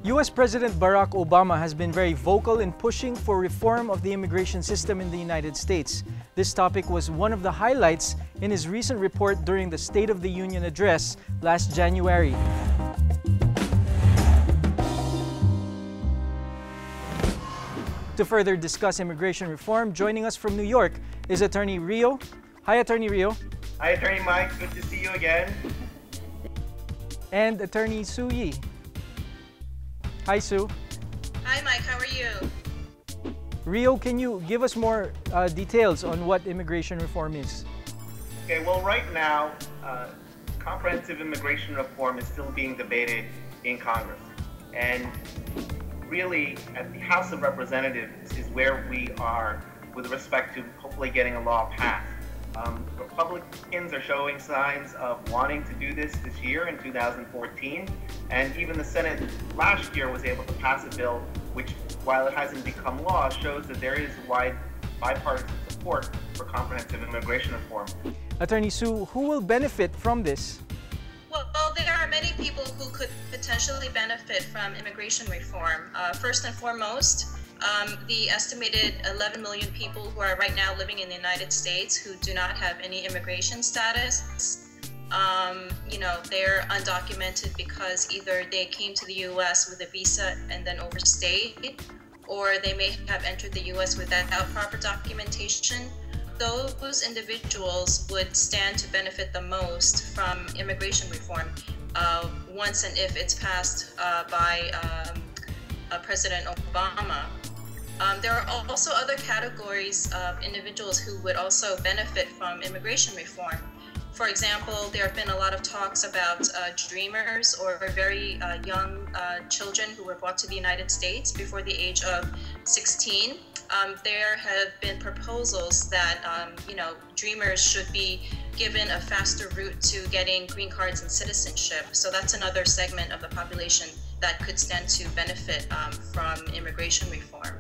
US President Barack Obama has been very vocal in pushing for reform of the immigration system in the United States. This topic was one of the highlights in his recent report during the State of the Union address last January. To further discuss immigration reform, joining us from New York is Attorney Rio. Hi, Attorney Rio. Hi, Attorney Mike. Good to see you again. And Attorney Sue Yi. Hi, Sue. Hi, Mike. How are you? Rio, can you give us more details on what immigration reform is? Okay, well, right now, comprehensive immigration reform is still being debated in Congress. And really, at the House of Representatives is where we are with respect to hopefully getting a law passed. Republicans are showing signs of wanting to do this year in 2014, and even the Senate last year was able to pass a bill which, while it hasn't become law, shows that there is wide bipartisan support for comprehensive immigration reform. Attorney Sue, who will benefit from this? Well, there are many people who could potentially benefit from immigration reform. First and foremost, the estimated 11 million people who are right now living in the United States who do not have any immigration status. They're undocumented because either they came to the U.S. with a visa and then overstayed, or they may have entered the U.S. without proper documentation. Those individuals would stand to benefit the most from immigration reform once and if it's passed by President Obama. There are also other categories of individuals who would also benefit from immigration reform. For example, there have been a lot of talks about dreamers or very young children who were brought to the United States before the age of 16. There have been proposals that dreamers should be given a faster route to getting green cards and citizenship. So that's another segment of the population that could stand to benefit from immigration reform.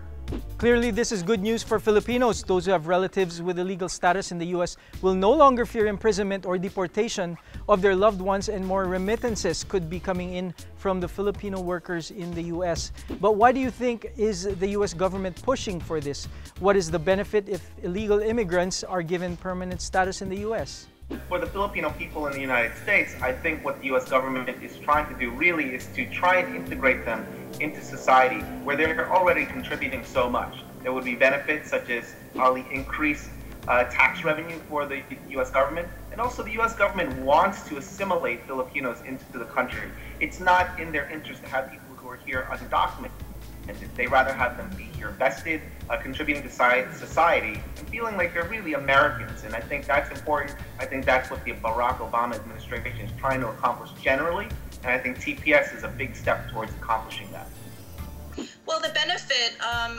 Clearly, this is good news for Filipinos. Those who have relatives with illegal status in the U.S. will no longer fear imprisonment or deportation of their loved ones, and more remittances could be coming in from the Filipino workers in the U.S. But why do you think is the U.S. government pushing for this? What is the benefit if illegal immigrants are given permanent status in the U.S.? For the Filipino people in the United States, I think what the U.S. government is trying to do really is to try and integrate them into society where they're already contributing so much. There would be benefits such as probably increased tax revenue for the U.S. government, and also the U.S. government wants to assimilate Filipinos into the country. It's not in their interest to have people who are here undocumented. They rather have them be here vested, contributing to society, and feeling like they're really Americans. And I think that's important. I think that's what the Barack Obama administration is trying to accomplish generally. And I think TPS is a big step towards accomplishing that. Well, the benefit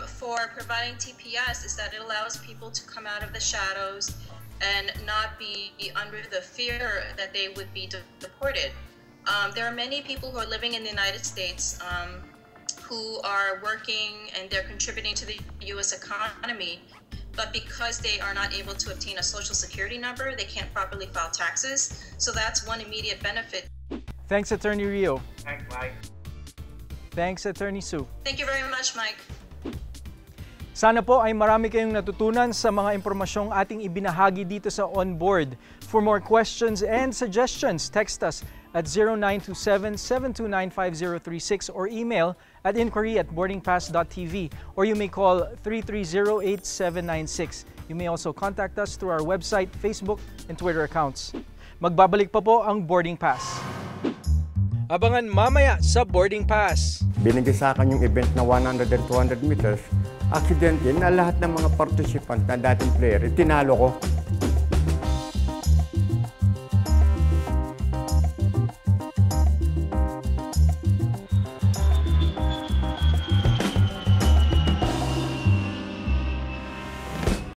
for providing TPS is that it allows people to come out of the shadows and not be under the fear that they would be deported. There are many people who are living in the United States who are working and they're contributing to the U.S. economy, but because they are not able to obtain a social security number, they can't properly file taxes. So that's one immediate benefit. Thanks, Attorney Rio. Thanks, Mike. Thanks, Attorney Sue. Thank you very much, Mike. Sana po ay marami kayong natutunan sa mga impormasyong ating ibinahagi dito sa Onboard. For more questions and suggestions, text us at 0927-729-5036 or email at inquiry@boardingpass.tv, or you may call 330-8796. You may also contact us through our website, Facebook, and Twitter accounts. Magbabalik pa po ang Boarding Pass. Abangan mamaya sa Boarding Pass. Binigay sa akin yung event na 100 and 200 meters. Aksidente na lahat ng mga participant na dating player, tinalo ko.